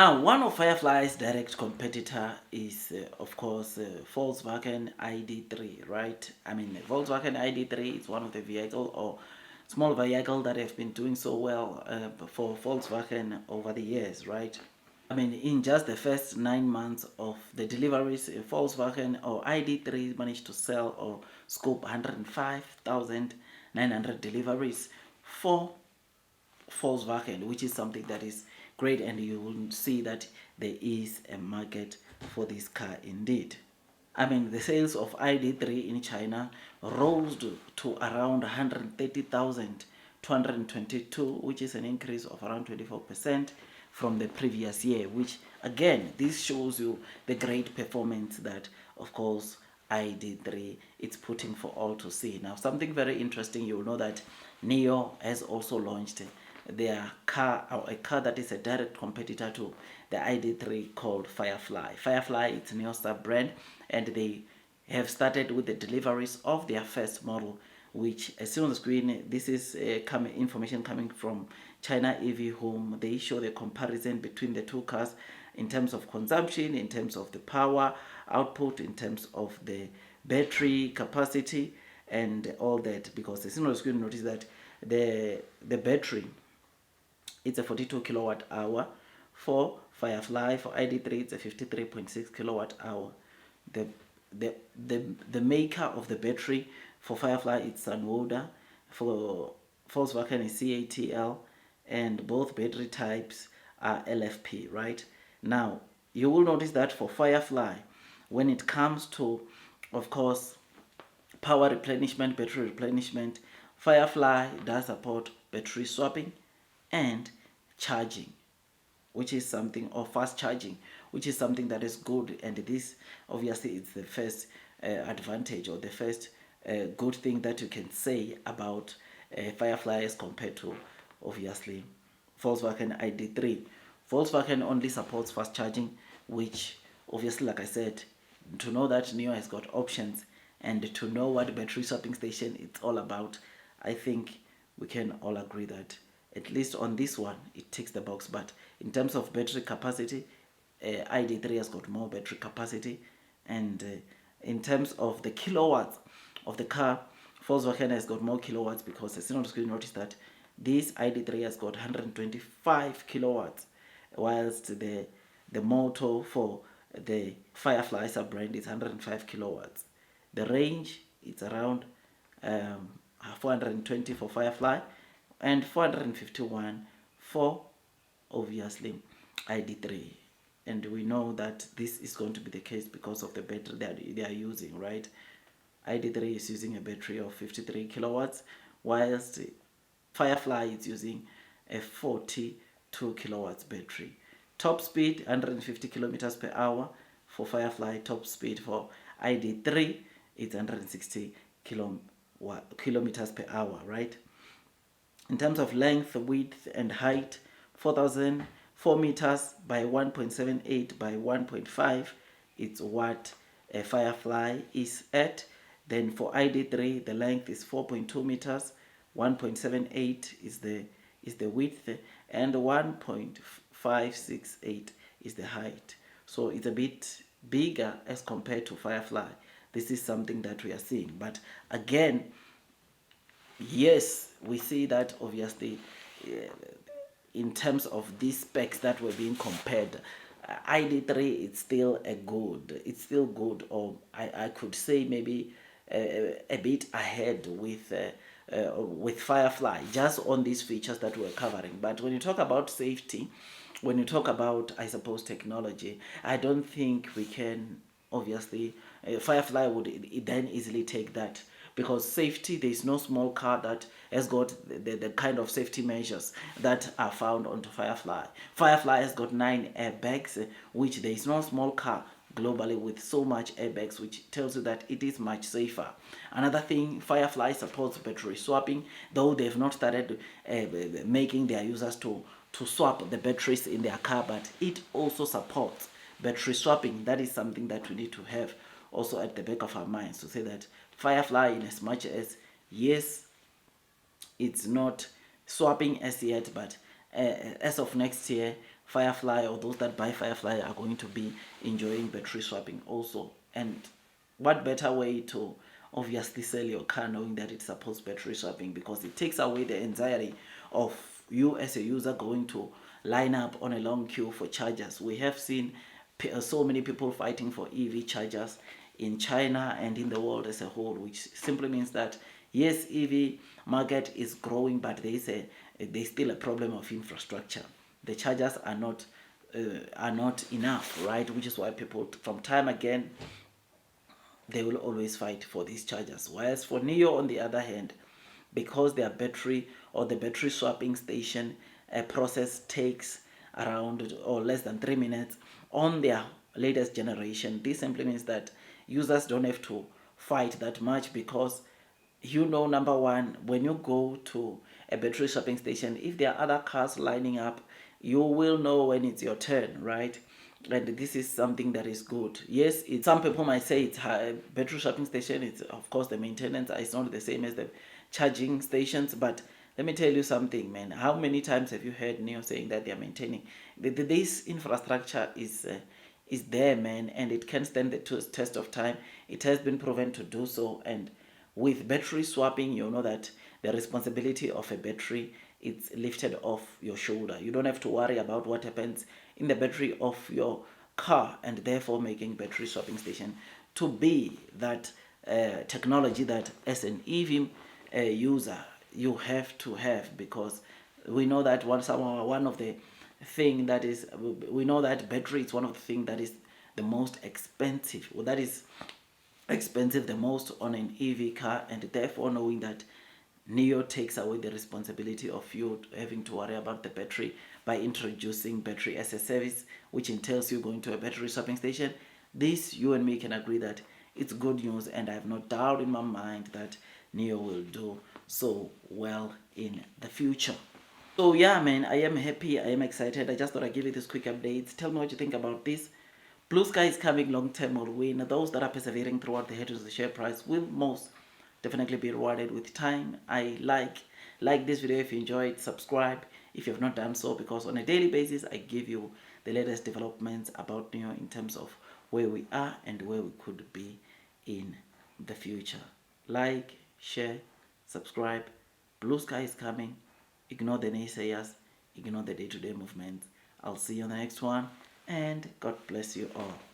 Now, one of Firefly's direct competitor is, of course, Volkswagen ID3, right? I mean, Volkswagen ID3 is one of the vehicle or small vehicle that have been doing so well for Volkswagen over the years, right? I mean, in just the first 9 months of the deliveries, Volkswagen or ID3 managed to sell or scope 105,900 deliveries for Volkswagen, which is something that is great, and you will see that there is a market for this car indeed. I mean, the sales of ID3 in China rose to around 130,222, which is an increase of around 24% from the previous year, which again, this shows you the great performance that, of course, ID3 it's putting for all to see. Now, something very interesting, you'll know that NIO has also launched their car, or a car that is a direct competitor to the ID3 called Firefly. Firefly, it's a NIO sub brand, and they have started with the deliveries of their first model, which as soon on the screen, this is information coming from China EV Home. They show the comparison between the two cars in terms of consumption, in terms of the power output, in terms of the battery capacity and all that, because as soon on the screen, notice that the battery, it's a 42 kilowatt hour. For Firefly, for ID3, it's a 53.6 kilowatt hour. The, the maker of the battery for Firefly, it's Sunwoda. For Volkswagen is CATL, and both battery types are LFP, right? Now, you will notice that for Firefly, when it comes to, of course, power replenishment, battery replenishment, Firefly does support battery swapping and charging, which is something, or fast charging, which is something that is good. And this obviously is the first advantage, or the first good thing that you can say about Firefly as compared to obviously Volkswagen ID3. Volkswagen only supports fast charging, which obviously, like I said, to know that NIO has got options and to know what battery swapping station it's all about, I think we can all agree that at least on this one it ticks the box. But in terms of battery capacity, ID3 has got more battery capacity, and in terms of the kilowatts of the car, Volkswagen has got more kilowatts, because as soon as you notice that this ID3 has got 125 kilowatts, whilst the motor for the Firefly sub brand is 105 kilowatts. The range it's around 420 for Firefly and 451 for obviously ID3. And we know that this is going to be the case because of the battery that they are using, right? ID3 is using a battery of 53 kilowatts, whilst Firefly is using a 42 kilowatts battery. Top speed 150 kilometers per hour for Firefly. Top speed for ID3 is 160 kilometers per hour, right? In terms of length, width, and height, 4,004 meters by 1.78 by 1.5, it's what a Firefly is at. Then for ID3, the length is 4.2 meters, 1.78 is the width, and 1.568 is the height. So it's a bit bigger as compared to Firefly. This is something that we are seeing. But again, yes, we see that obviously in terms of these specs that were being compared, ID3 it's still good, or I could say maybe a bit ahead with Firefly, just on these features that we're covering. But when you talk about safety, when you talk about, I suppose, technology, I don't think we can obviously Firefly would then easily take that, because safety, there is no small car that has got the kind of safety measures that are found onto Firefly. Firefly has got 9 airbags, which there is no small car globally with so much airbags, which tells you that it is much safer. Another thing, Firefly supports battery swapping, though they've not started making their users to swap the batteries in their car, but it also supports battery swapping. That is something that we need to have also at the back of our minds, to say that Firefly, in as much as, yes, it's not swapping as yet, but as of next year, Firefly, or those that buy Firefly, are going to be enjoying battery swapping also. And what better way to obviously sell your car knowing that it supports battery swapping, because it takes away the anxiety of you as a user going to line up on a long queue for chargers. We have seen so many people fighting for EV chargers in China and in the world as a whole, which simply means that yes, EV market is growing, but there's still a problem of infrastructure. The chargers are not enough, right? Which is why people from time again, they will always fight for these chargers. Whereas for NIO, on the other hand, because their battery or the battery swapping station process takes around or less than 3 minutes on their latest generation, this simply means that users don't have to fight that much, because number one, when you go to a battery swapping station, if there are other cars lining up, you will know when it's your turn, right? And this is something that is good. Yes, some people might say it's high, battery swapping station, it's of course the maintenance is not the same as the charging stations, but let me tell you something, man. How many times have you heard NIO saying that they are maintaining? This infrastructure is there, man, and it can stand the test of time. It has been proven to do so. And with battery swapping, you know that the responsibility of a battery, it's lifted off your shoulder. You don't have to worry about what happens in the battery of your car, and therefore making battery swapping station to be that technology that as an EV user you have to have, because we know that one of the thing that is, we know that battery is one of the things that is the most expensive, or that is expensive the most on an EV car, and therefore knowing that NIO takes away the responsibility of you having to worry about the battery by introducing battery as a service, which entails you going to a battery swapping station. This, you and me can agree that it's good news, and I have no doubt in my mind that NIO will do so well in the future. So yeah, man, I am happy, I am excited. I just thought I'd give you this quick update. Tell me what you think about this. Blue sky is coming, long term will win. Those that are persevering throughout the head of the share price will most definitely be rewarded with time. I like this video. If you enjoyed, subscribe if you have not done so, because on a daily basis I give you the latest developments about NIO in terms of where we are and where we could be in the future. Like, share, subscribe. Blue sky is coming. Ignore the naysayers, ignore the day-to-day movements. I'll see you on the next one, and God bless you all.